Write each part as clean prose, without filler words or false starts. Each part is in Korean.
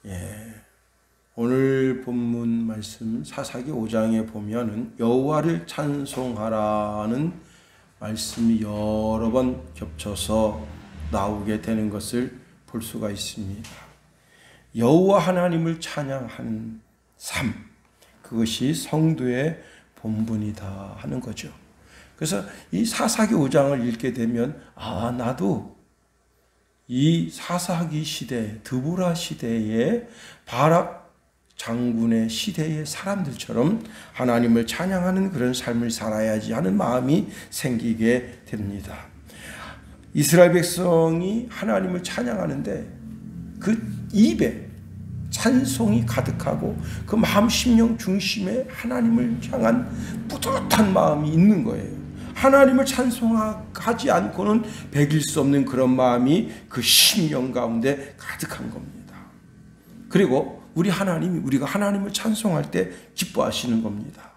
예. 오늘 본문 말씀 사사기 5장에 보면은 여호와를 찬송하라는 말씀이 여러 번 겹쳐서 나오게 되는 것을 볼 수가 있습니다. 여호와 하나님을 찬양하는 삶, 그것이 성도의 본분이다 하는 거죠. 그래서 이 사사기 5장을 읽게 되면 나도 이 사사기 시대, 드보라 시대의 바락 장군의 시대의 사람들처럼 하나님을 찬양하는 그런 삶을 살아야지 하는 마음이 생기게 됩니다. 이스라엘 백성이 하나님을 찬양하는데 그 입에 찬송이 가득하고 그 마음 심령 중심에 하나님을 향한 뿌듯한 마음이 있는 거예요. 하나님을 찬송하지 않고는 배길 수 없는 그런 마음이 그 심령 가운데 가득한 겁니다. 그리고 우리가 하나님을 찬송할 때 기뻐하시는 겁니다.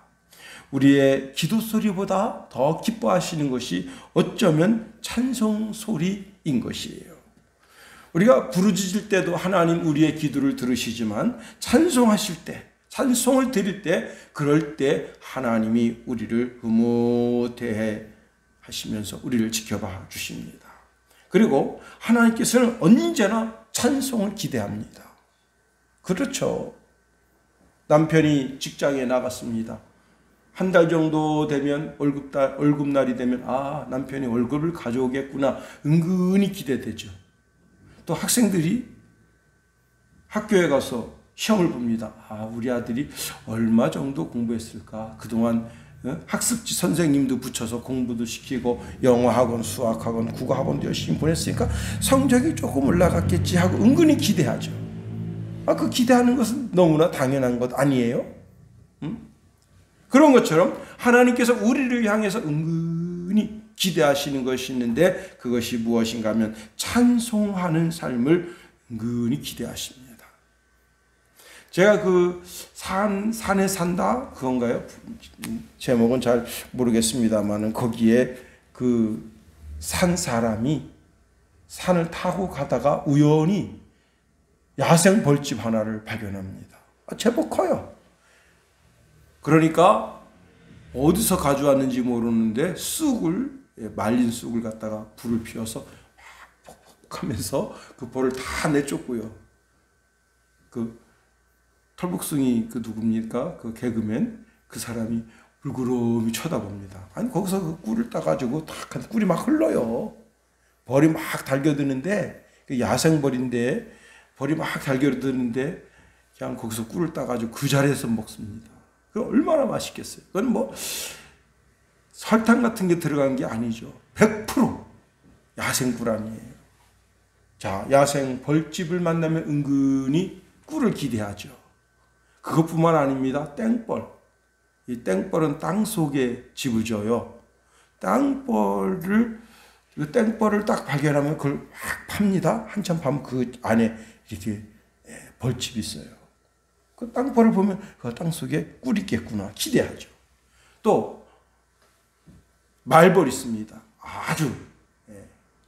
우리의 기도 소리보다 더 기뻐하시는 것이 어쩌면 찬송 소리인 것이에요. 우리가 부르짖을 때도 하나님 우리의 기도를 들으시지만 찬송하실 때, 찬송을 드릴 때, 그럴 때 하나님이 우리를 흐뭇해 하시면서 우리를 지켜봐 주십니다. 그리고 하나님께서는 언제나 찬송을 기대합니다. 그렇죠. 남편이 직장에 나갔습니다. 한 달 정도 되면 월급날이 되면 남편이 월급을 가져오겠구나 은근히 기대되죠. 또 학생들이 학교에 가서 시험을 봅니다. 우리 아들이 얼마 정도 공부했을까? 그동안 학습지 선생님도 붙여서 공부도 시키고 영어학원, 수학학원, 국어학원도 열심히 보냈으니까 성적이 조금 올라갔겠지 하고 은근히 기대하죠. 그 기대하는 것은 너무나 당연한 것 아니에요? 그런 것처럼 하나님께서 우리를 향해서 은근히 기대하시는 것이 있는데 그것이 무엇인가 하면 찬송하는 삶을 은근히 기대하십니다. 제가 그 산에 산다 그건가요? 제목은 잘 모르겠습니다만은 거기에 그 산 사람이 산을 타고 가다가 우연히 야생 벌집 하나를 발견합니다. 제법 커요. 그러니까 어디서 가져왔는지 모르는데 말린 쑥을 갖다가 불을 피워서 막 퍽퍽하면서 그 벌을 다 내쫓고요. 그 털복숭이 그 누굽니까? 그 개그맨 그 사람이 물구름이 쳐다봅니다. 거기서 그 꿀을 따가지고 탁 꿀이 막 흘러요. 벌이 막 달겨드는데 그 야생벌인데 벌이 막 달겨드는데 그냥 거기서 꿀을 따가지고 그 자리에서 먹습니다. 그 얼마나 맛있겠어요. 그건 뭐 설탕 같은 게 들어간 게 아니죠. 100% 야생 꿀 아니에요. 자, 야생 벌집을 만나면 은근히 꿀을 기대하죠. 그것뿐만 아닙니다. 땡벌. 이 땡벌은 땅 속에 집을 져요. 땡벌을 딱 발견하면 그걸 막 팝니다. 한참 파면 그 안에 이렇게 벌집이 있어요. 그 땅벌을 보면 그 땅 속에 꿀이 있겠구나 기대하죠. 또 말벌이 있습니다. 아주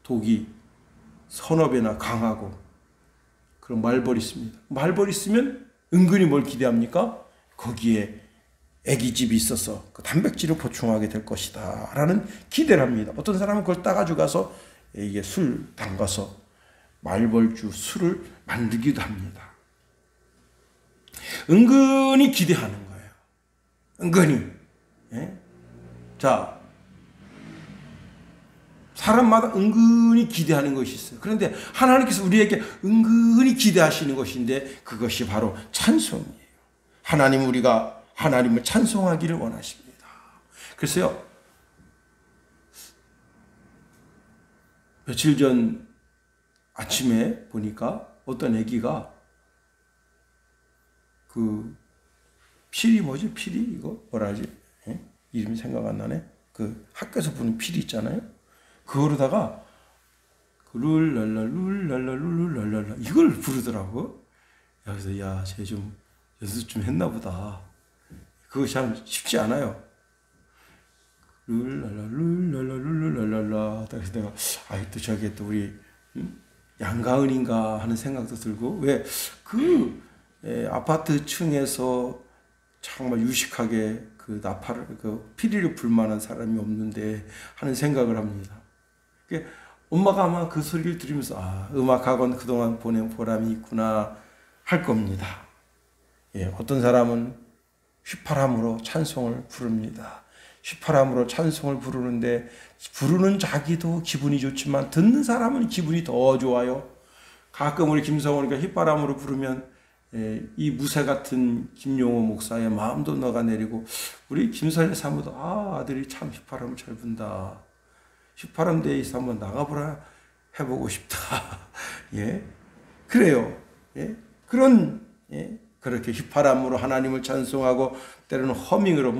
독이 서너 배나 강하고 그런 말벌이 있습니다. 말벌이 있으면 은근히 뭘 기대합니까? 거기에 애기집이 있어서 그 단백질을 보충하게 될 것이다 라는 기대를 합니다. 어떤 사람은 그걸 따가지고 가서 이게 술 담가서 말벌주 술을 만들기도 합니다. 은근히 기대하는 거예요. 은근히. 자, 사람마다 은근히 기대하는 것이 있어요. 그런데 하나님께서 우리에게 은근히 기대하시는 것인데 그것이 바로 찬송이에요. 우리가 하나님을 찬송하기를 원하십니다. 그래서요, 며칠 전 아침에 보니까 어떤 애기가 그 피리 뭐지? 피리 이거 뭐라 하지? 이름이 생각 안 나네. 그 학교에서 부르는 피리 있잖아요. 그거로다가 룰랄라 룰랄라 룰랄라 이걸 부르더라고. 그래서 쟤 좀 연습 좀 했나 보다. 그것이 참 쉽지 않아요. 룰랄라 룰랄라 룰랄라. 그래서 내가 또 저게 또 우리 양가은인가 하는 생각도 들고, 왜 그 아파트 층에서 정말 유식하게 그 나팔을, 그 피리를 불 만한 사람이 없는데 하는 생각을 합니다. 엄마가 아마 그 소리를 들으면서, 아, 음악학원 그동안 보낸 보람이 있구나 할 겁니다. 어떤 사람은 휘파람으로 찬송을 부릅니다. 휘파람으로 찬송을 부르는데, 부르는 자기도 기분이 좋지만 듣는 사람은 기분이 더 좋아요. 가끔 우리 김성원이가 휘파람으로 부르면 이 무쇠 같은 김용호 목사의 마음도 녹아내리고, 우리 김선희 사모도, 아, 아들이 참 휘파람을 잘 분다. 휘파람 데이에서 한번 나가보라 해보고 싶다. 예, 그래요. 예, 그렇게 휘파람으로 하나님을 찬송하고, 때로는 허밍으로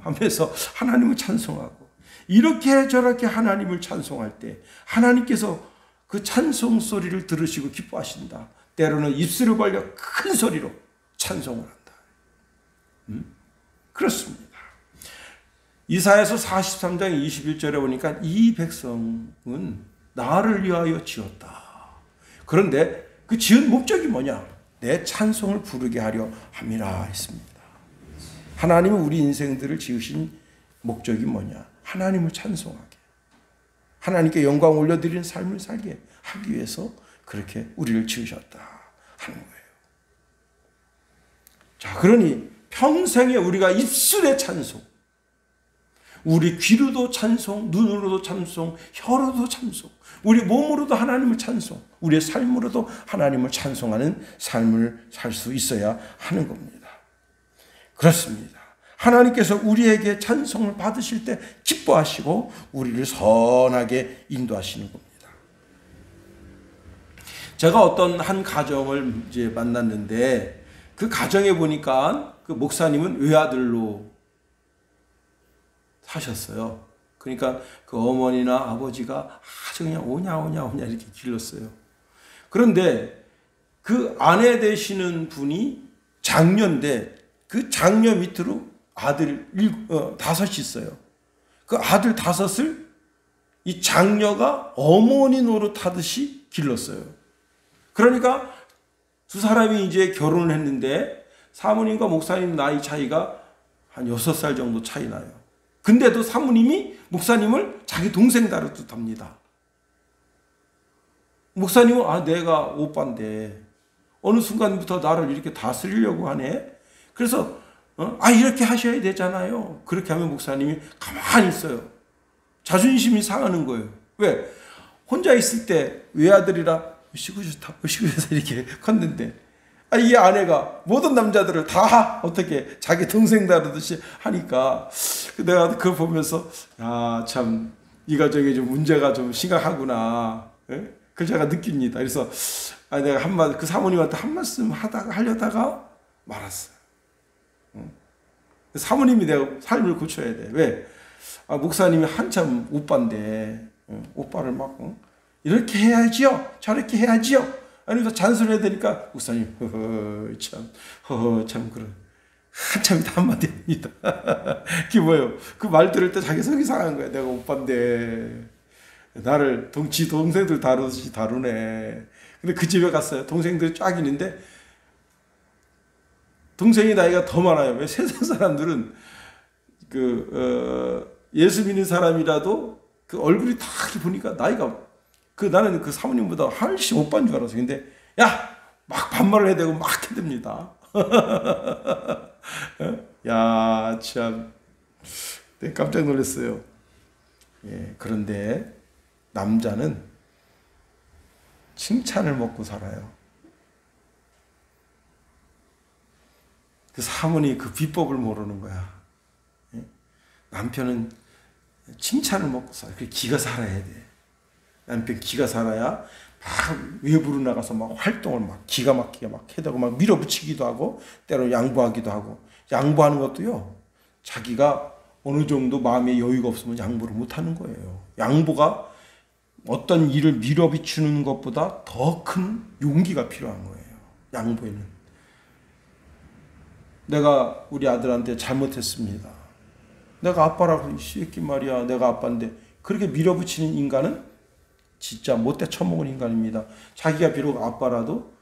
하면서 하나님을 찬송하고, 이렇게 저렇게 하나님을 찬송할 때 하나님께서 그 찬송 소리를 들으시고 기뻐하신다. 때로는 입술을 벌려 큰 소리로 찬송을 한다. 그렇습니다. 이사야서 43장 21절에 보니까 이 백성은 나를 위하여 지었다. 그런데 그 지은 목적이 뭐냐? 내 찬송을 부르게 하려 함이라 했습니다. 하나님은 우리 인생들을 지으신 목적이 뭐냐? 하나님을 찬송하게, 하나님께 영광 올려드리는 삶을 살게 하기 위해서 그렇게 우리를 지으셨다 하는 거예요. 자, 그러니 평생에 우리가 입술의 찬송, 우리 귀로도 찬송, 눈으로도 찬송, 혀로도 찬송, 우리 몸으로도 하나님을 찬송, 우리의 삶으로도 하나님을 찬송하는 삶을 살 수 있어야 하는 겁니다. 그렇습니다. 하나님께서 우리에게 찬송을 받으실 때 기뻐하시고 우리를 선하게 인도하시는 겁니다. 제가 어떤 한 가정을 이제 만났는데, 그 가정에 보니까 그 목사님은 외아들로 사셨어요. 그러니까 그 어머니나 아버지가 아주 그냥 오냐 이렇게 길렀어요. 그런데 그 아내 되시는 분이 장녀인데, 그 장녀 밑으로 아들 5이 있어요. 그 아들 5을 이 장녀가 어머니 노릇하듯이 길렀어요. 그러니까 두 사람이 이제 결혼을 했는데, 사모님과 목사님 나이 차이가 한 6살 정도 차이 나요. 근데도 사모님이 목사님을 자기 동생 다루듯 합니다. 목사님은, 아, 내가 오빠인데 어느 순간부터 나를 이렇게 다스리려고 하네. 그래서 이렇게 하셔야 되잖아요. 그렇게 하면 목사님이 가만히 있어요. 자존심이 상하는 거예요. 왜? 혼자 있을 때 외아들이라 으시구 해서 이렇게 컸는데, 이 아내가 모든 남자들을 다 어떻게 자기 동생 다루듯이 하니까, 내가 그거 보면서, 참 이 가정에 좀 문제가 좀 심각하구나. 그걸 제가 느낍니다. 그래서 내가 한마디, 그 사모님한테 한 말씀 하려다가 말았어요. 사모님이 내가 삶을 고쳐야 돼. 왜? 목사님이 한참 오빠인데, 오빠를 막 이렇게 해야지요, 저렇게 해야지요, 아니면서 잔소리해야 되니까 목사님 참 그래, 한참 있다 한마디 합니다. 그게 뭐예요? 그 말 들을 때 자기 속이 상한 거야. 내가 오빠인데 나를 지 동생들 다루듯이 다루네. 근데 그 집에 갔어요. 동생들이 쫙 있는데, 동생이 나이가 더 많아요. 왜? 세상 사람들은 예수 믿는 사람이라도 그 얼굴이 다 보니까 나이가, 나는 그 사모님보다 훨씬 오빠인 줄 알았어요. 근데 막 반말을 해대고 막 해댑니다. 참 깜짝 놀랐어요. 그런데 남자는 칭찬을 먹고 살아요. 그 사모님 그 비법을 모르는 거야. 남편은 칭찬을 먹고 살아. 그 기가 살아야 돼. 남편 기가 살아야 막 외부로 나가서 막 활동을 막 기가 막히게 막 해대고 막 밀어붙이기도 하고, 때로 양보하기도 하고. 양보하는 것도요, 자기가 어느 정도 마음에 여유가 없으면 양보를 못 하는 거예요. 양보가 어떤 일을 밀어붙이는 것보다 더 큰 용기가 필요한 거예요. 양보에는. 내가 우리 아들한테 잘못했습니다. 내가 아빠라고 이 새끼 말이야, 내가 아빠인데, 그렇게 밀어붙이는 인간은 진짜 못돼 처먹은 인간입니다. 자기가 비록 아빠라도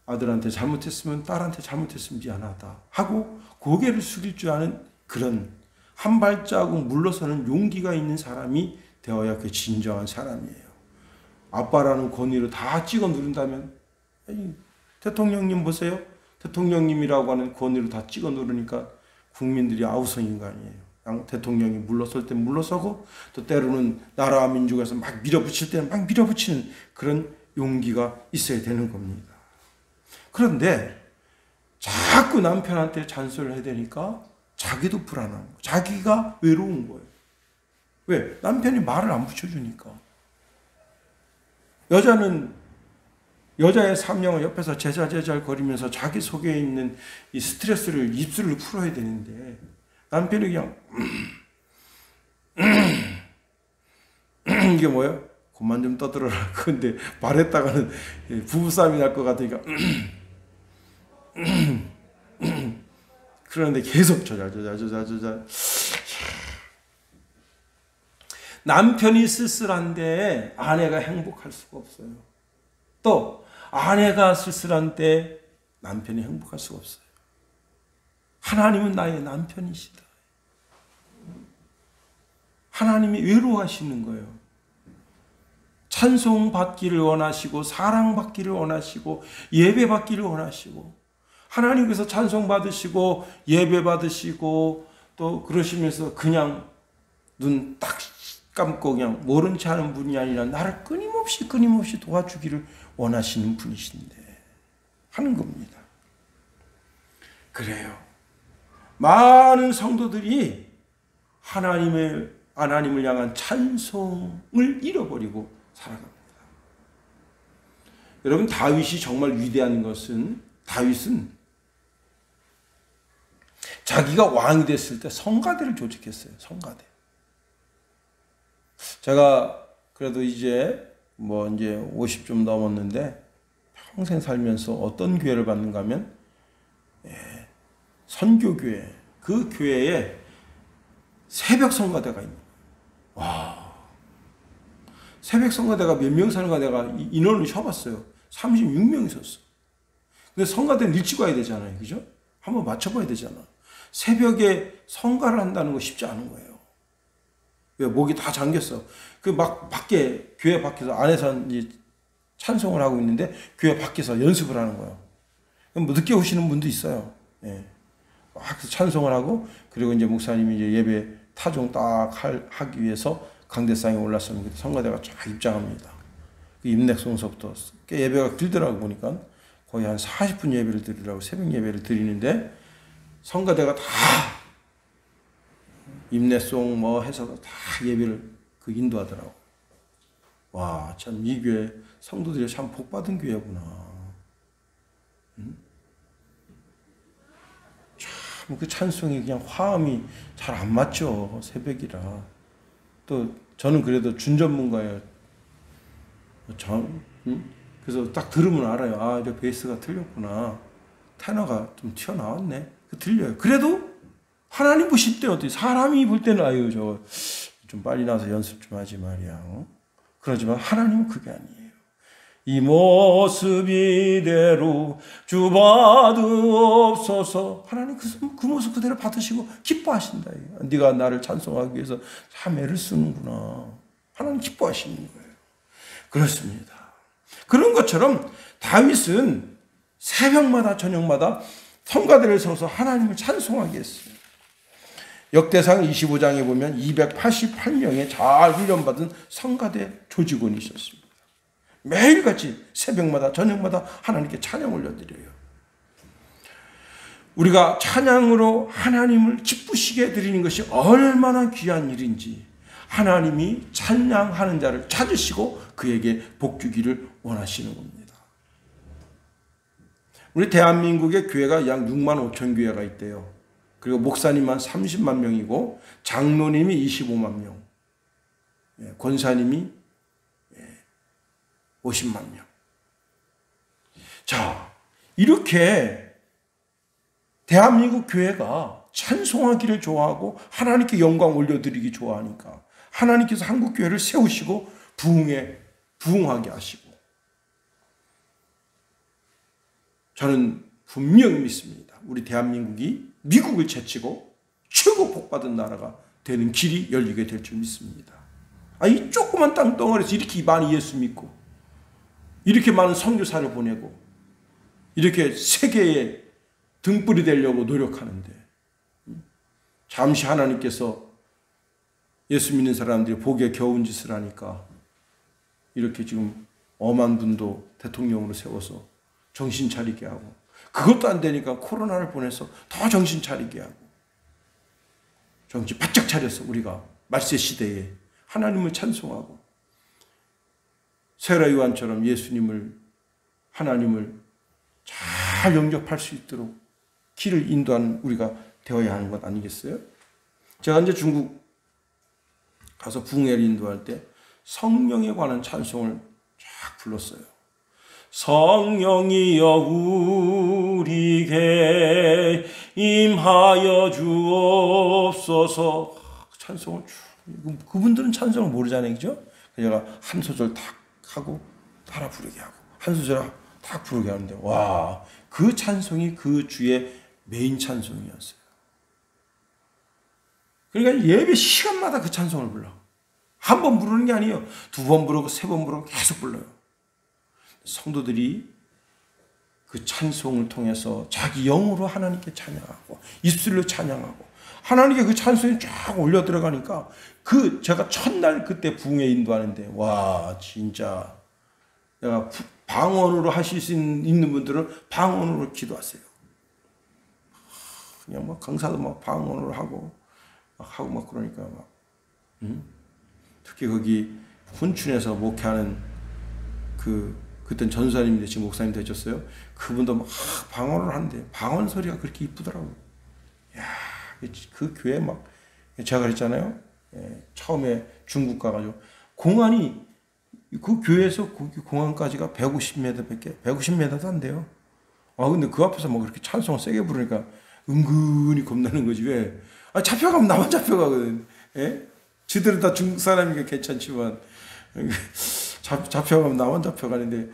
아들한테 잘못했으면 딸한테 잘못했으면 미안하다 하고 고개를 숙일 줄 아는 그런 한 발자국 물러서는 용기가 있는 사람이 되어야 그 진정한 사람이에요. 아빠라는 권위로 다 찍어 누른다면, 아니, 대통령님 보세요. 대통령님이라고 하는 권위로 다 찍어 누르니까 국민들이 아우성 인간이에요. 대통령이 물러설 때 물러서고 또 때로는 나라와 민족에서 막 밀어붙일 때는 막 밀어붙이는 그런 용기가 있어야 되는 겁니다. 그런데 자꾸 남편한테 잔소리를 해야 되니까 자기도 불안한 거예요. 자기가 외로운 거예요. 왜? 남편이 말을 안 붙여주니까. 여자는 여자의 사명을 옆에서 제잘제잘 거리면서 자기 속에 있는 이 스트레스를 입술로 풀어야 되는데 남편이 그냥 이게 뭐예요? 그만 좀 떠들어라. 근데 말했다가는 부부싸움이 날 것 같으니까 그런데 계속 조잘. 남편이 쓸쓸한데 아내가 행복할 수가 없어요. 또 아내가 쓸쓸한데 남편이 행복할 수가 없어요. 하나님은 나의 남편이시다. 하나님이 외로워하시는 거예요. 찬송받기를 원하시고 사랑받기를 원하시고 예배받기를 원하시고 하나님께서 찬송받으시고 예배받으시고 또 그러시면서 그냥 눈 딱 감고 그냥 모른 체 하는 분이 아니라 나를 끊임없이 도와주기를 원하시는 분이신데 하는 겁니다. 그래요. 많은 성도들이 하나님을 향한 찬송을 잃어버리고 살아갑니다. 여러분, 다윗이 정말 위대한 것은 다윗은 자기가 왕이 됐을 때 성가대를 조직했어요. 성가대. 제가 그래도 이제 50 좀 넘었는데 평생 살면서 어떤 교회를 받는가 하면 선교교회, 그 교회에 새벽 성가대가 있는 거예요. 와, 새벽 성가대가 몇 명 사는가 내가 인원을 쳐봤어요. 36명이 섰어. 근데 성가대는 일찍 와야 되잖아요. 그죠? 한번 맞춰봐야 되잖아. 새벽에 성가를 한다는 거 쉽지 않은 거예요. 왜? 목이 다 잠겼어. 그 막 밖에, 교회 밖에서, 안에서 이제 찬송을 하고 있는데 교회 밖에서 연습을 하는 거예요. 뭐 늦게 오시는 분도 있어요. 예. 막 찬송을 하고, 그리고 이제 목사님이 이제 예배 타종 딱 하기 위해서 강대상에 올랐으면 성가대가 쫙 입장합니다. 그 임내송서부터 예배가 길더라고 보니까 거의 한 40분 예배를 드리라고 새벽 예배를 드리는데 성가대가 다 임내송 해서 다 예배를 인도하더라고. 와, 참 이 교회 성도들이 참 복받은 교회구나. 참 그 찬송이 그냥 화음이 잘 안 맞죠. 새벽이라. 또 저는 그래도 준 전문가예요. 그래서 딱 들으면 알아요. 아, 저 베이스가 틀렸구나. 테너가 좀 튀어나왔네. 들려요. 그래도 하나님 보실 때 어때요? 사람이 볼 때는 아유 저 좀 빨리 나서 연습 좀 하지 말이야. 그러지만 하나님은 그게 아니에요. 이 모습 이대로 주받으옵소서. 하나님 그 모습 그대로 받으시고 기뻐하신다. 네가 나를 찬송하기 위해서 참 애를 쓰는구나. 하나님 기뻐하시는 거예요. 그렇습니다. 그런 것처럼 다윗은 새벽마다 저녁마다 성가대를 서서 하나님을 찬송하게 했어요. 역대상 25장에 보면 288명의 잘 훈련받은 성가대 조직원이 있었습니다. 매일같이 새벽마다 저녁마다 하나님께 찬양 올려드려요. 우리가 찬양으로 하나님을 기쁘시게 드리는 것이 얼마나 귀한 일인지 하나님이 찬양하는 자를 찾으시고 그에게 복 주기를 원하시는 겁니다. 우리 대한민국의 교회가 약 6만 5천 교회가 있대요. 그리고 목사님만 30만 명이고 장로님이 25만 명, 권사님이 50만 명. 자, 이렇게 대한민국 교회가 찬송하기를 좋아하고 하나님께 영광 올려드리기 좋아하니까 하나님께서 한국 교회를 세우시고 부흥의 부흥하게 하시고, 저는 분명히 믿습니다. 우리 대한민국이 미국을 제치고 최고 복받은 나라가 되는 길이 열리게 될 줄 믿습니다. 이 조그만 땅덩어리에서 이렇게 많이 예수 믿고, 이렇게 많은 선교사를 보내고, 이렇게 세계에 등불이 되려고 노력하는데, 잠시 하나님께서 예수 믿는 사람들이 보기에 겨운 짓을 하니까 이렇게 지금 엄한 분도 대통령으로 세워서 정신 차리게 하고, 그것도 안 되니까 코로나를 보내서 더 정신 차리게 하고, 정신 바짝 차려서 우리가 말세 시대에 하나님을 찬송하고 세라 요한처럼 예수님을, 하나님을 잘 영접할 수 있도록 길을 인도하는 우리가 되어야 하는 것 아니겠어요? 제가 이제 중국 가서 부흥회를 인도할 때 성령에 관한 찬송을 쫙 불렀어요. 성령이여 우리에게 임하여 주옵소서. 찬송을 쭉, 그분들은 찬송을 모르잖아요, 그죠? 제가 한 소절 탁 하고 따라 부르게 하고, 한 소절 탁 부르게 하는데, 와, 그 찬송이 그 주의 메인 찬송이었어요. 그러니까 예배 시간마다 그 찬송을 불러. 한 번 부르는 게 아니에요. 두 번 부르고 세 번 부르고 계속 불러요. 성도들이 그 찬송을 통해서 자기 영으로 하나님께 찬양하고, 입술로 찬양하고, 하나님께 그 찬송이 쫙 올려 들어가니까, 제가 첫날 그때 부흥회 인도하는데, 와, 진짜 내가 방언으로 하실 수 있는 분들은 방언으로 기도하세요. 그냥 막 강사도 막 방언으로 하고 막 그러니까 막, 특히 거기 훈춘에서 목회하는 그땐 전사님인데 지금 목사님 되셨어요. 그분도 막 방언을 하는데 방언 소리가 그렇게 이쁘더라고요. 야, 그 교회 막, 제가 그랬잖아요. 처음에 중국 가가지고 공안이, 그 교회에서 거기 공항까지가 150m도 안 돼요. 근데 그 앞에서 뭐 그렇게 찬송을 세게 부르니까 은근히 겁나는 거지. 왜? 잡혀가면 나만 잡혀가거든. 예? 지들은 다 중국 사람이니까 괜찮지만, 잡혀가면 나만 잡혀가는데,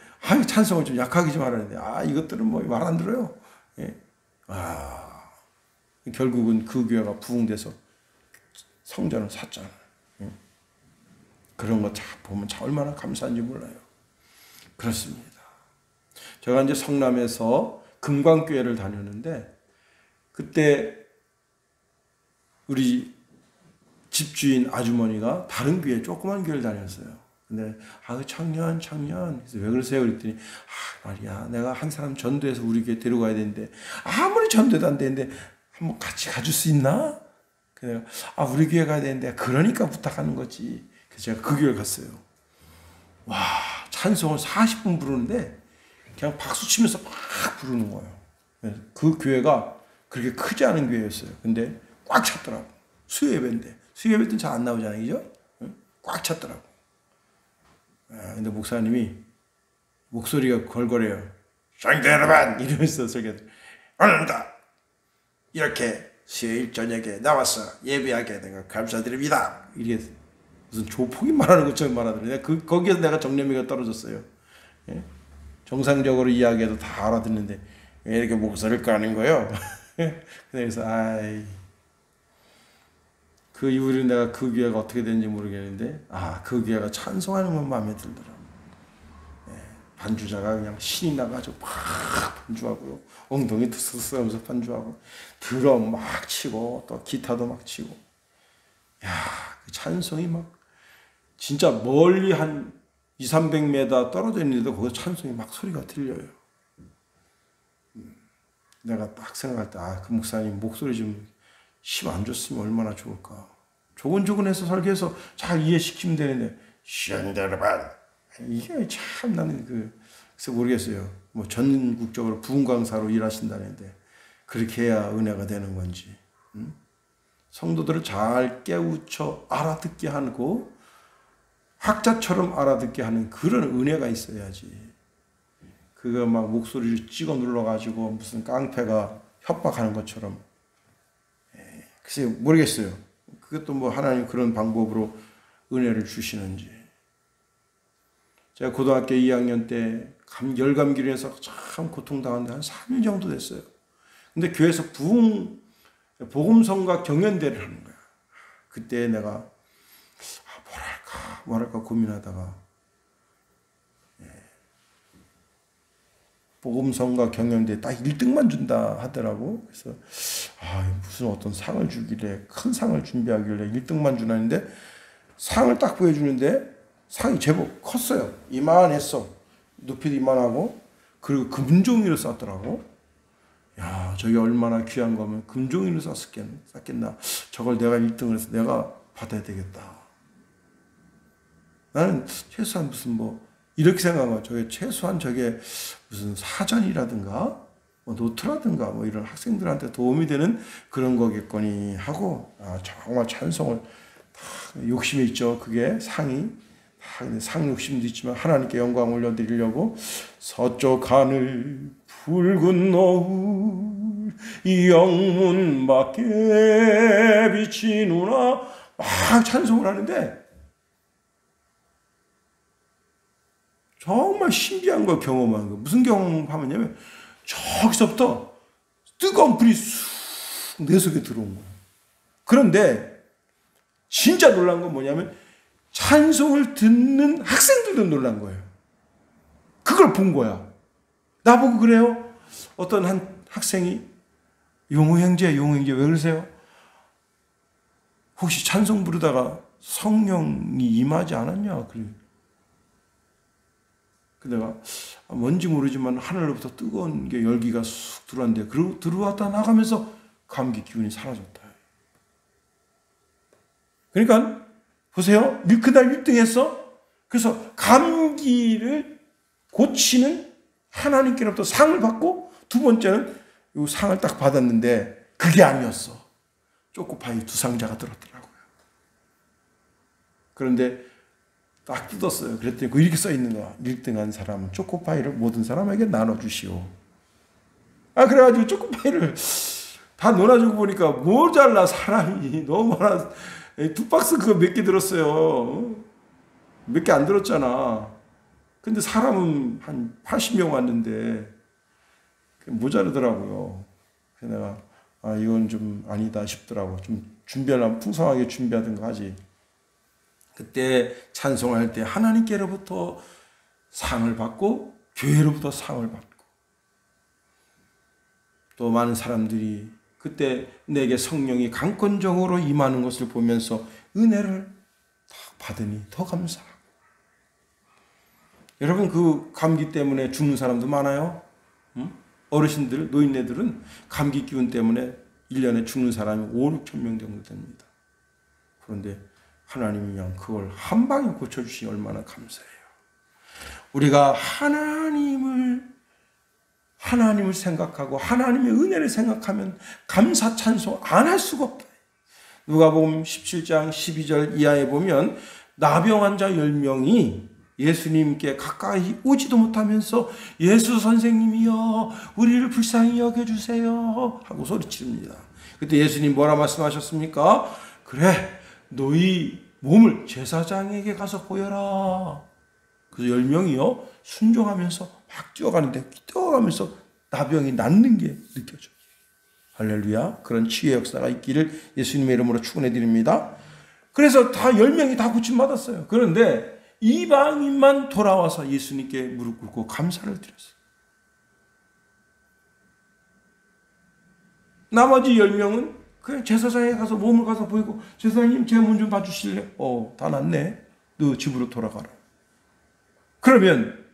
찬송을 좀 약하게 좀 하라는데, 이것들은 뭐 말 안 들어요. 예? 결국은 그 교회가 부흥돼서 성전을 샀잖아요. 예? 그런 거 보면 참 얼마나 감사한지 몰라요. 그렇습니다. 제가 이제 성남에서 금광교회를 다녔는데, 그때 우리 집주인 아주머니가 다른 교회, 조그만 교회를 다녔어요. 근데, 청년. 그래서 왜 그러세요? 그랬더니, 말이야, 내가 한 사람 전도해서 우리 교회 데려가야 되는데, 아무리 전도도 안 되는데, 한번 같이 가줄 수 있나? 그래서 우리 교회 가야 되는데, 그러니까 부탁하는 거지. 그래서 제가 그 교회 갔어요. 와, 찬송을 40분 부르는데, 그냥 박수 치면서 막 부르는 거예요. 그 교회가 그렇게 크지 않은 교회였어요. 근데 꽉 찼더라고. 수요예배인데. 수요예배 때는 잘 안 나오잖아요. 그죠? 꽉 찼더라고. 근데 목사님이 목소리가 걸걸해요. 성도 여러분! 이러면서 설교를, 오늘도 이렇게 수요일 저녁에 나와서 예배하게 된 걸 감사드립니다. 이게 무슨 조폭이 말하는 것처럼 말하더라고요. 거기에서 내가 정념이가 떨어졌어요. 예? 정상적으로 이야기해도 다 알아듣는데 왜 이렇게 목소리를 까는 거예요? 그래서 그 이후로 내가 그 교회가 어떻게 됐는지 모르겠는데, 그 교회가 찬송하는 건 마음에 들더라고요. 반주자가 그냥 신이 나가지고 막 반주하고요. 엉덩이 툭툭 하면서 반주하고, 드럼 막 치고, 또 기타도 막 치고. 그 찬송이 막, 진짜 멀리 한 200~300m 떨어져 있는데도 거기서 찬송이 막 소리가 들려요. 내가 딱 생각할 때, 그 목사님 목소리 좀 힘 안 줬으면 얼마나 좋을까. 조곤조곤해서 설계해서 잘 이해시키면 되는데, 시원대로반. 이게 참 나는 그래서 모르겠어요. 뭐 전국적으로 부흥 강사로 일하신다는데, 그렇게 해야 은혜가 되는 건지. 성도들을 잘 깨우쳐 알아듣게 하고, 학자처럼 알아듣게 하는 그런 은혜가 있어야지. 그거 막 목소리를 찍어 눌러가지고 무슨 깡패가 협박하는 것처럼. 글쎄요, 모르겠어요. 그것도 뭐 하나님 그런 방법으로 은혜를 주시는지. 제가 고등학교 2학년 때 열감기로 해서 참 고통당한데 한 3일 정도 됐어요. 근데 교회에서 복음성가 경연대를 하는 거야. 그때 내가 뭐랄까 고민하다가 복음성가 경연대 딱 1등만 준다 하더라고. 그래서 무슨 어떤 상을 주길래, 큰 상을 준비하길래 1등만 주나는데 상을 딱 보여주는데 상이 제법 컸어요. 이만했어. 높이도 이만하고, 그리고 금종이로 쌌더라고. 야, 저게 얼마나 귀한 거면 금종이로 쌌겠나. 저걸 내가 1등을 해서 내가 받아야 되겠다. 나는 최소한 무슨 이렇게 생각하고, 최소한 저게 무슨 사전이라든가, 노트라든가, 이런 학생들한테 도움이 되는 그런 거겠거니 하고, 정말 찬송을 다 욕심이 있죠. 그게 상이. 상 욕심도 있지만 하나님께 영광 올려드리려고 서쪽 하늘 붉은 노을 이 영문 밖에 비치누나 막 찬송을 하는데 정말 신기한 걸 경험한 거. 무슨 경험하면요, 저기서부터 뜨거운 불이 쑥 내 속에 들어온 거예요. 그런데 진짜 놀란 건 뭐냐면 찬송을 듣는 학생들도 놀란 거예요. 그걸 본 거야. 나보고 그래요. 어떤 한 학생이 용호 형제 왜 그러세요? 혹시 찬송 부르다가 성령이 임하지 않았냐? 그래. 내가 뭔지 모르지만 하늘로부터 뜨거운 게 열기가 쑥 들어왔는데, 그리고 들어왔다 나가면서 감기 기운이 사라졌다. 그러니까 보세요. 그날 1등 했어. 그래서 감기를 고치는 하나님께로부터 상을 받고, 두 번째는 이 상을 딱 받았는데 그게 아니었어. 초코파이 2상자가 들었더라고요. 그런데 딱 뜯었어요. 그랬더니 이렇게 써 있는 거야. 1등한 사람은 초코파이를 모든 사람에게 나눠주시오. 그래가지고 초코파이를 다 놀아주고 보니까 모자라 사람이 너무 많아. 2박스 그거 몇 개 들었어요. 몇 개 안 들었잖아. 근데 사람은 한 80명 왔는데 모자르더라고요. 그래서 내가 이건 좀 아니다 싶더라고. 좀 준비하려면 풍성하게 준비하든가 하지. 그때 찬송할 때 하나님께로부터 상을 받고 교회로부터 상을 받고, 또 많은 사람들이 그때 내게 성령이 강권적으로 임하는 것을 보면서 은혜를 딱 받으니 더 감사하고. 여러분, 그 감기 때문에 죽는 사람도 많아요. 어르신들, 노인네들은 감기 기운 때문에 1년에 죽는 사람이 5-6천 명 정도 됩니다. 그런데 하나님이 그냥 그걸 한 방에 고쳐주시니 얼마나 감사해요. 우리가 하나님을 생각하고 하나님의 은혜를 생각하면 감사 찬송 안 할 수가 없다. 누가복음 17장 12절 이하에 보면 나병 환자 10명이 예수님께 가까이 오지도 못하면서 예수 선생님이여 우리를 불쌍히 여겨주세요 하고 소리치릅니다. 그때 예수님 뭐라 말씀하셨습니까? 그래, 너희 몸을 제사장에게 가서 보여라. 그래서 10명이요 순종하면서 막 뛰어가면서 나병이 낫는 게 느껴져요. 할렐루야. 그런 치유의 역사가 있기를 예수님의 이름으로 축원해 드립니다. 그래서 다 10명이 다 고침받았어요. 그런데 이방인만 돌아와서 예수님께 무릎 꿇고 감사를 드렸어요. 나머지 10명은 그냥 제사장에 가서 몸을 가서 보이고, 제사장님 제 몸 좀 봐주실래? 다 낫네. 너 집으로 돌아가라. 그러면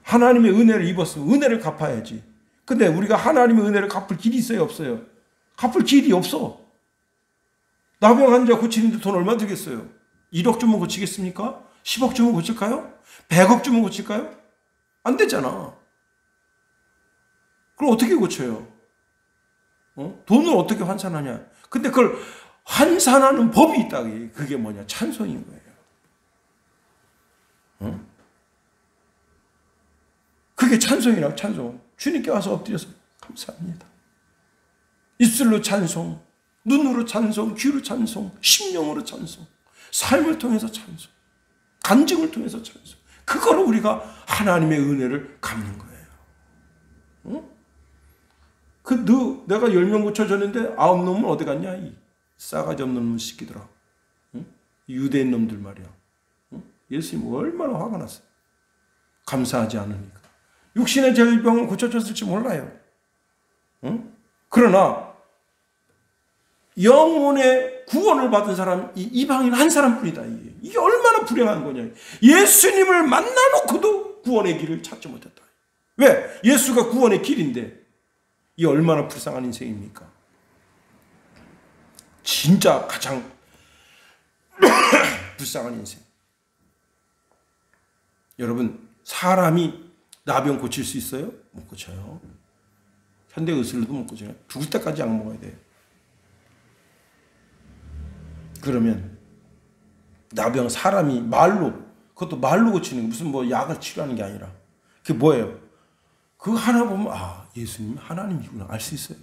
하나님의 은혜를 입었으면 은혜를 갚아야지. 근데 우리가 하나님의 은혜를 갚을 길이 있어요, 없어요? 갚을 길이 없어. 나병 환자 고치는데 돈 얼마 들겠어요? 1억 주면 고치겠습니까? 10억 주면 고칠까요? 100억 주면 고칠까요? 안 되잖아. 그럼 어떻게 고쳐요? 돈을 어떻게 환산하냐? 근데 그걸 환산하는 법이 있다. 그게 뭐냐? 찬송인 거예요. 그게 찬송이라고. 찬송. 주님께 와서 엎드려서 감사합니다. 입술로 찬송, 눈으로 찬송, 귀로 찬송, 심령으로 찬송, 삶을 통해서 찬송. 간증을 통해서 찬송. 그거로 우리가 하나님의 은혜를 갚는 거예요. 응? 내가 10명 고쳐줬는데 9놈은 어디 갔냐? 이 싸가지 없는 놈 새끼들아. 응? 유대인 놈들 말이야. 응? 예수님 얼마나 화가 났어요. 감사하지 않으니까. 육신의 질병을 고쳐줬을지 몰라요. 응? 그러나 영혼의 구원을 받은 사람이 이방인 한 사람뿐이다. 이게 얼마나 불행한 거냐. 예수님을 만나놓고도 구원의 길을 찾지 못했다. 왜? 예수가 구원의 길인데 이 얼마나 불쌍한 인생입니까? 진짜 가장 불쌍한 인생. 여러분, 사람이 나병 고칠 수 있어요? 못 고쳐요. 현대의술로도 못 고쳐요. 죽을 때까지 약 먹어야 돼요. 그러면 나병 사람이 말로, 그것도 말로 고치는 게 무슨 뭐 약을 치료하는 게 아니라 그게 뭐예요? 그거 하나 보면 예수님이 하나님이구나 알 수 있어요.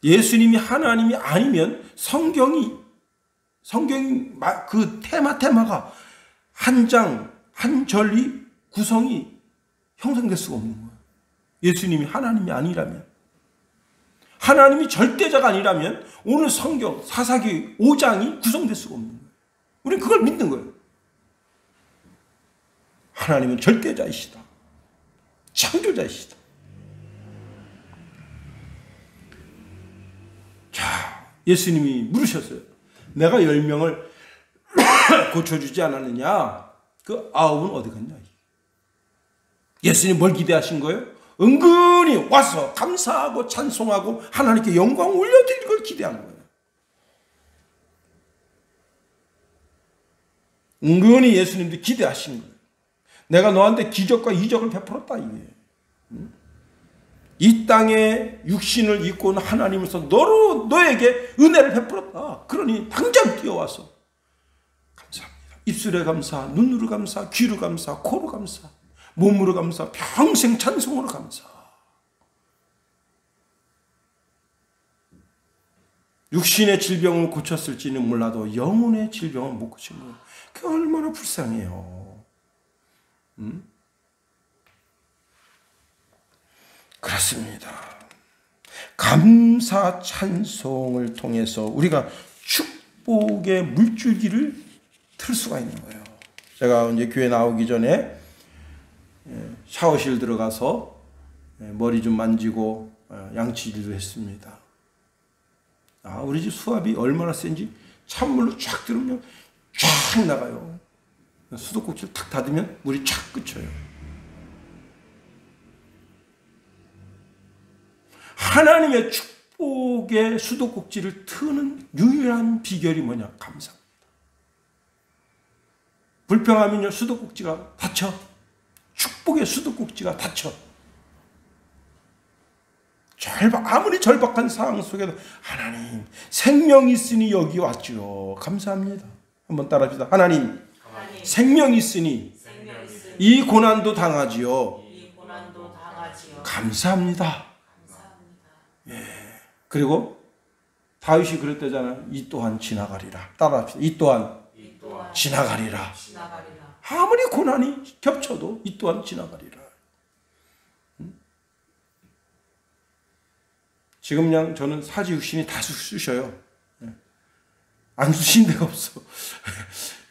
예수님이 하나님이 아니면 성경이 그 테마가 한 장, 한 절이 구성이 형성될 수가 없는 거예요. 예수님이 하나님이 아니라면, 하나님이 절대자가 아니라면 오늘 성경 사사기 5장이 구성될 수가 없는 거예요. 우리는 그걸 믿는 거예요. 하나님은 절대자이시다. 창조자이시다. 자, 예수님이 물으셨어요. 내가 10명을 고쳐주지 않았느냐? 그 9은 어디 갔냐? 예수님 뭘 기대하신 거예요? 은근히 와서 감사하고 찬송하고 하나님께 영광 올려드릴 걸 기대한 거예요. 은근히 예수님도 기대하신 거예요. 내가 너한테 기적과 이적을 베풀었다 이게. 이 땅에 육신을 입고 온 하나님으로서 너에게 은혜를 베풀었다. 그러니 당장 뛰어와서 감사합니다. 입술에 감사, 눈으로 감사, 귀로 감사, 코로 감사, 몸으로 감사, 평생 찬송으로 감사. 육신의 질병을 고쳤을지는 몰라도 영혼의 질병은 못 고친 거예요. 그게 얼마나 불쌍해요. 그렇습니다. 감사 찬송을 통해서 우리가 축복의 물줄기를 틀 수가 있는 거예요. 제가 이제 교회 나오기 전에 샤워실 들어가서 머리 좀 만지고 양치질도 했습니다. 우리 집 수압이 얼마나 센지 찬물로 쫙 들으면 쫙 나가요. 수도꼭지를 탁 닫으면 물이 쫙 그쳐요. 하나님의 축복의 수도꼭지를 트는 유일한 비결이 뭐냐? 감사합니다. 불평하면요 수도꼭지가 닫혀. 축복의 수도꼭지가 닫혀. 아무리 절박한 상황 속에도 하나님 생명이 있으니 여기 왔지요. 감사합니다. 한번 따라합시다. 하나님 생명이 있으니 이 고난도 당하지요. 감사합니다. 예. 그리고 다윗이 그랬다잖아요. 이 또한 지나가리라. 따라합시다. 이 또한 지나가리라. 아무리 고난이 겹쳐도 이 또한 지나가리라. 지금 그냥 저는 사지 육신이 다 쑤셔요. 안 쑤신 데가 없어.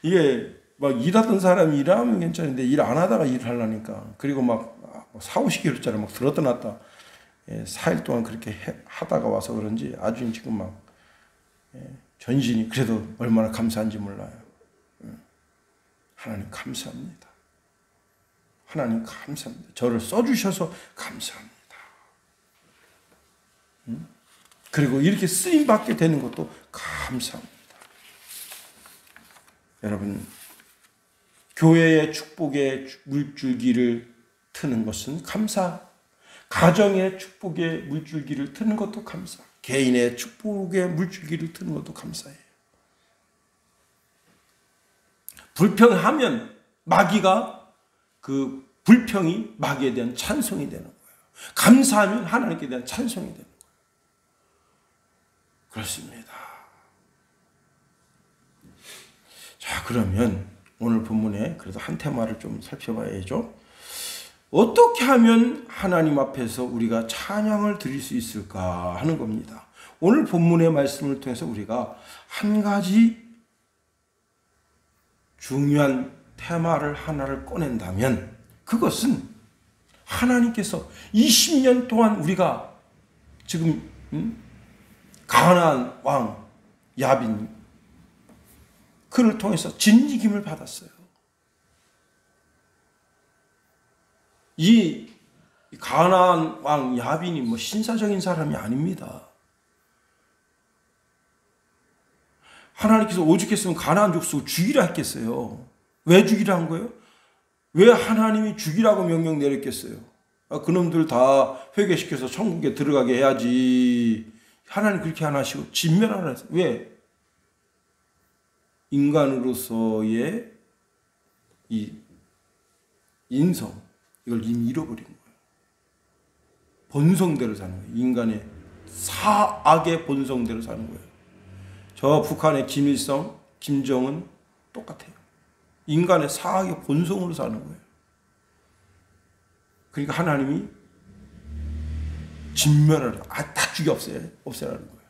이게 막 일하던 사람이 일하면 괜찮은데 일 안 하다가 일을 하려니까. 그리고 막 40-50kg짜리 막 들었다 놨다 4일 동안 그렇게 하다가 와서 그런지 아주 지금 막 전신이 그래도 얼마나 감사한지 몰라요. 하나님 감사합니다. 하나님 감사합니다. 저를 써주셔서 감사합니다. 그리고 이렇게 쓰임받게 되는 것도 감사합니다. 여러분, 교회의 축복의 물줄기를 트는 것은 감사. 가정의 축복의 물줄기를 트는 것도 감사. 개인의 축복의 물줄기를 트는 것도 감사해요. 불평하면 마귀가 그 불평이 마귀에 대한 찬송이 되는 거예요. 감사하면 하나님께 대한 찬송이 되는 거예요. 그렇습니다. 자, 그러면 오늘 본문에 그래도 한 테마를 좀 살펴봐야죠. 어떻게 하면 하나님 앞에서 우리가 찬양을 드릴 수 있을까 하는 겁니다. 오늘 본문의 말씀을 통해서 우리가 한 가지 중요한 테마를 하나를 꺼낸다면 그것은 하나님께서 20년 동안 우리가 지금 가나안 왕 야빈 그를 통해서 진이김을 받았어요. 이 가나안 왕 야빈이 뭐 신사적인 사람이 아닙니다. 하나님께서 오죽했으면 가나안 족속을 죽이라 했겠어요. 왜 죽이라 한 거예요? 왜 하나님이 죽이라고 명령 내렸겠어요? 그놈들 다 회개시켜서 천국에 들어가게 해야지. 하나님 그렇게 안 하시고 진멸하라 했어요. 왜? 인간으로서의 이 인성, 이걸 이미 잃어버린 거예요. 본성대로 사는 거예요. 인간의 사악의 본성대로 사는 거예요. 저 북한의 김일성, 김정은 똑같아요. 인간의 사악의 본성으로 사는 거예요. 그러니까 하나님이 진멸을 다 죽여 없애라는 거예요.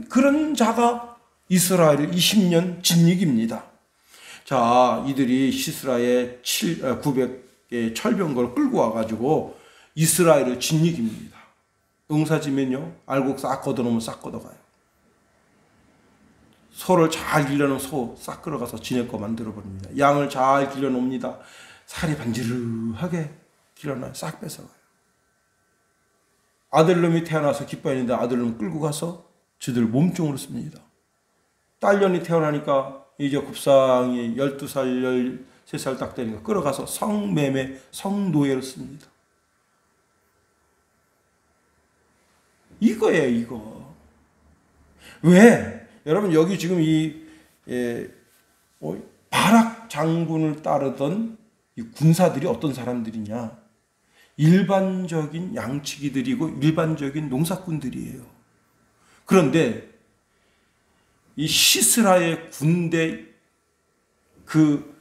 그런 자가 이스라엘의 20년 진익입니다. 자, 이들이 시스라의 900개의 철병거를 끌고 와가지고 이스라엘의 진익입니다. 농사지면요, 알곡 싹 걷어놓으면 싹 걷어가요. 소를 잘 길러놓은 소 싹 끌어가서 지네 거 만들어버립니다. 양을 잘 길러놓습니다. 살이 반지르하게 길러놔 싹 뺏어가요. 아들놈이 태어나서 기뻐했는데 아들놈 끌고 가서 저들 몸종으로 씁니다. 딸년이 태어나니까 이제 곱상이 12살, 13살 딱 되니까 끌어가서 성매매, 성노예로 씁니다. 이거예요, 이거. 왜? 여러분, 여기 지금 바락 장군을 따르던 이 군사들이 어떤 사람들이냐? 일반적인 양치기들이고 일반적인 농사꾼들이에요. 그런데 이 시스라의 군대 그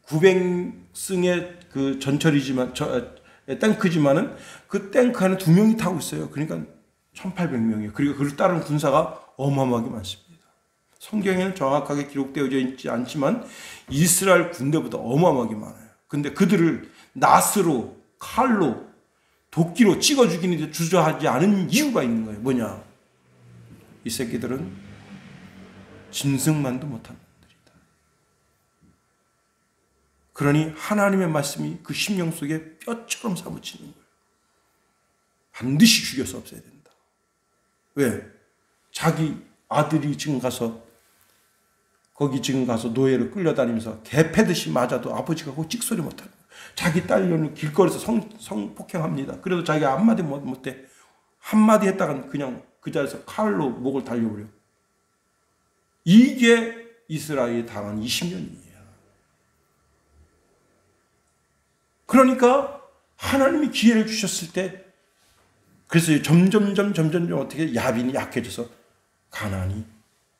900승의 그 전철이지만 탱크지만은 그 탱크 안에 2명이 타고 있어요. 그러니까 1800명이에요. 그리고 그를 따르는 군사가 어마어마하게 많습니다. 성경에는 정확하게 기록되어 있지 않지만 이스라엘 군대보다 어마어마하게 많아요. 근데 그들을 낫으로, 칼로, 도끼로 찍어 죽이는데 주저하지 않은 이유가 있는 거예요. 뭐냐? 이 새끼들은 짐승만도 못하는 놈들이다. 그러니 하나님의 말씀이 그 심령 속에 뼈처럼 사무치는 거예요. 반드시 죽여서 없애야 된다. 왜? 자기 아들이 지금 가서 노예로 끌려다니면서 개 패듯이 맞아도 아버지가 그 찍소리 못하는 거예요. 자기 딸녀는 길거리에서 성폭행합니다. 그래도 자기가 한마디 못해. 한마디 했다간 그냥 그 자리에서 칼로 목을 달려버려. 이게 이스라엘이 당한 20년이에요. 그러니까 하나님이 기회를 주셨을 때 그래서 점점 어떻게 야빈이 약해져서 가나안이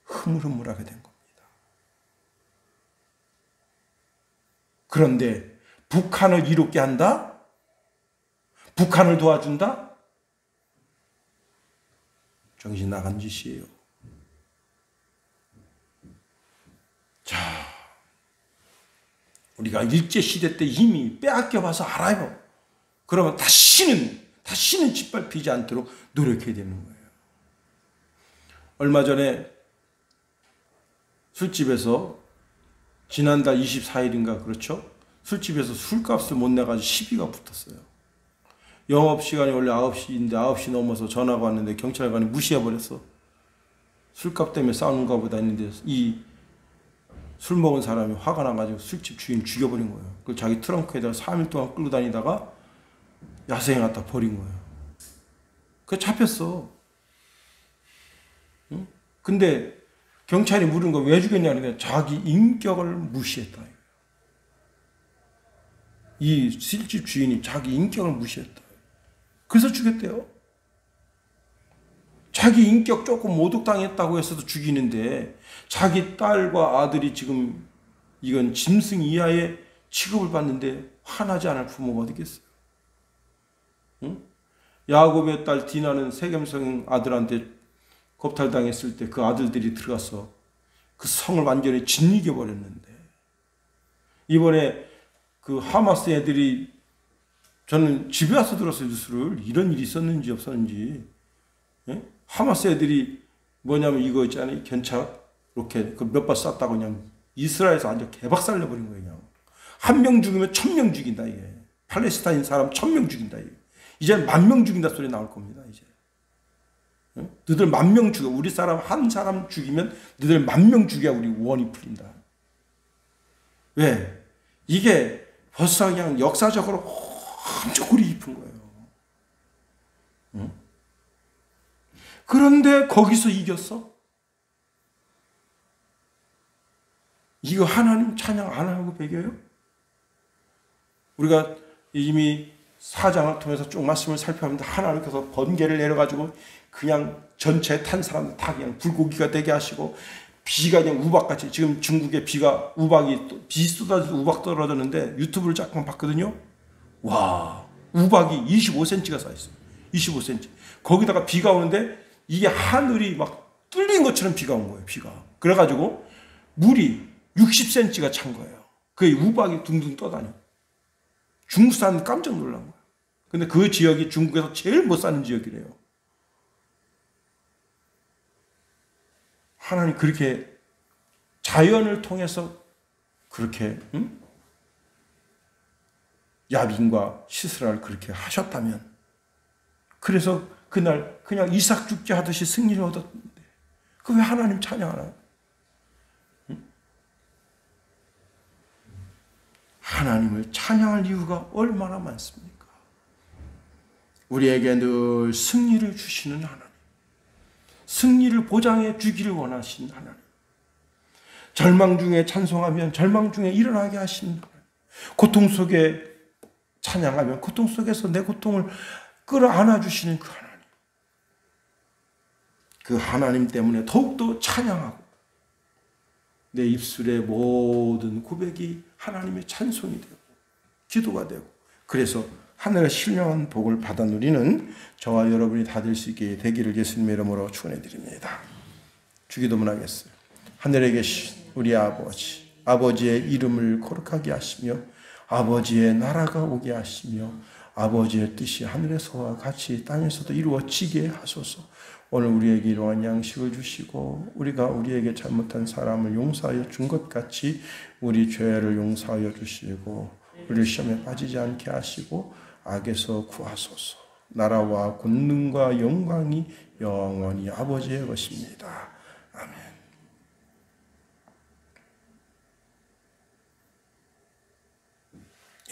흐물흐물하게 된 겁니다. 그런데 북한을 이롭게 한다? 북한을 도와준다? 정신 나간 짓이에요. 자, 우리가 일제시대 때 이미 빼앗겨 봐서 알아요. 그러면 다시는 짓밟히지 않도록 노력해야 되는 거예요. 얼마 전에 술집에서 지난달 24일인가 그렇죠? 술집에서 술값을 못 내가지고 시비가 붙었어요. 영업시간이 원래 9시인데 9시 넘어서 전화가 왔는데 경찰관이 무시해버렸어. 술값 때문에 싸우는가 보다 했는데 이 술 먹은 사람이 화가 나가지고 술집 주인 죽여버린 거예요. 그걸 자기 트렁크에다가 3일 동안 끌고 다니다가 야생에 갖다 버린 거예요. 그래서 잡혔어. 응? 근데 경찰이 물은 거 왜 죽였냐는 게 자기 인격을 무시했다. 이 술집 주인이 자기 인격을 무시했다. 그래서 죽였대요. 자기 인격 조금 모독당했다고 해서도 죽이는데 자기 딸과 아들이 지금 이건 짐승 이하의 취급을 받는데 화나지 않을 부모가 어디 있겠어요? 응? 야곱의 딸 디나는 세겜성 아들한테 겁탈당했을 때 그 아들들이 들어가서 그 성을 완전히 짓이겨 버렸는데, 이번에 그 하마스 애들이, 저는 집에 와서 들었어요, 뉴스를. 이런 일이 있었는지 없었는지. 예? 하마스 애들이 뭐냐면 이거 있잖아요, 견착 로켓 그 몇 발 쐈다고 그냥 이스라엘에서 완전 개박살 내버린 거예요. 그냥 한 명 죽이면 1000명 죽인다, 이게. 팔레스타인 사람 1000명 죽인다, 이게. 이제 10,000명 죽인다 소리 나올 겁니다, 이제. 예? 너희들 10,000명 죽여. 우리 사람 한 사람 죽이면 너희들 10,000명 죽여야 우리 원이 풀린다. 왜? 이게 벌써 그냥 역사적으로 엄청 골이 깊은 거예요. 응? 그런데 거기서 이겼어? 이거 하나님 찬양 안 하고 배겨요? 우리가 이미 4장을 통해서 쭉 말씀을 살펴보는데 하나님께서 번개를 내려가지고 그냥 전체 탄 사람들 다 그냥 불고기가 되게 하시고, 비가 그냥 우박같이, 지금 중국에 비가 우박이 비 쏟아져서 우박 떨어졌는데 유튜브를 잠깐 봤거든요. 와, 우박이 25cm가 쌓였어요. 25cm. 거기다가 비가 오는데 이게 하늘이 막 뚫린 것처럼 비가 온 거예요. 비가. 그래가지고 물이 60cm가 찬 거예요. 그 우박이 둥둥 떠다녀. 중국 사람은 깜짝 놀란 거예요. 근데 그 지역이 중국에서 제일 못 사는 지역이래요. 하나님 그렇게 자연을 통해서 그렇게 야빈과 시스라를 그렇게 하셨다면, 그래서 그날 그냥 이삭 죽게 하듯이 승리를 얻었는데 그 왜 하나님 찬양하나요? 하나님을 찬양할 이유가 얼마나 많습니까? 우리에게 늘 승리를 주시는 하나님, 승리를 보장해 주기를 원하시는 하나님, 절망 중에 찬송하면 절망 중에 일어나게 하시는 하나님, 고통 속에 찬양하면 고통 속에서 내 고통을 끌어안아 주시는 그 하나님, 그 하나님 때문에 더욱더 찬양하고 내 입술의 모든 고백이 하나님의 찬송이 되고 기도가 되고, 그래서 하늘의 신령한 복을 받아 누리는 저와 여러분이 다 될 수 있게 되기를 예수님의 이름으로 축원해 드립니다. 주기도문 하겠어요. 하늘에 계신 우리 아버지, 아버지의 이름을 거룩하게 하시며 아버지의 나라가 오게 하시며 아버지의 뜻이 하늘에서와 같이 땅에서도 이루어지게 하소서. 오늘 우리에게 이러한 양식을 주시고 우리가 우리에게 잘못한 사람을 용서하여 준 것 같이 우리 죄를 용서하여 주시고 우리를 시험에 빠지지 않게 하시고 악에서 구하소서. 나라와 권능과 영광이 영원히 아버지의 것입니다. 아멘.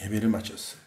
예배를 마쳤어요.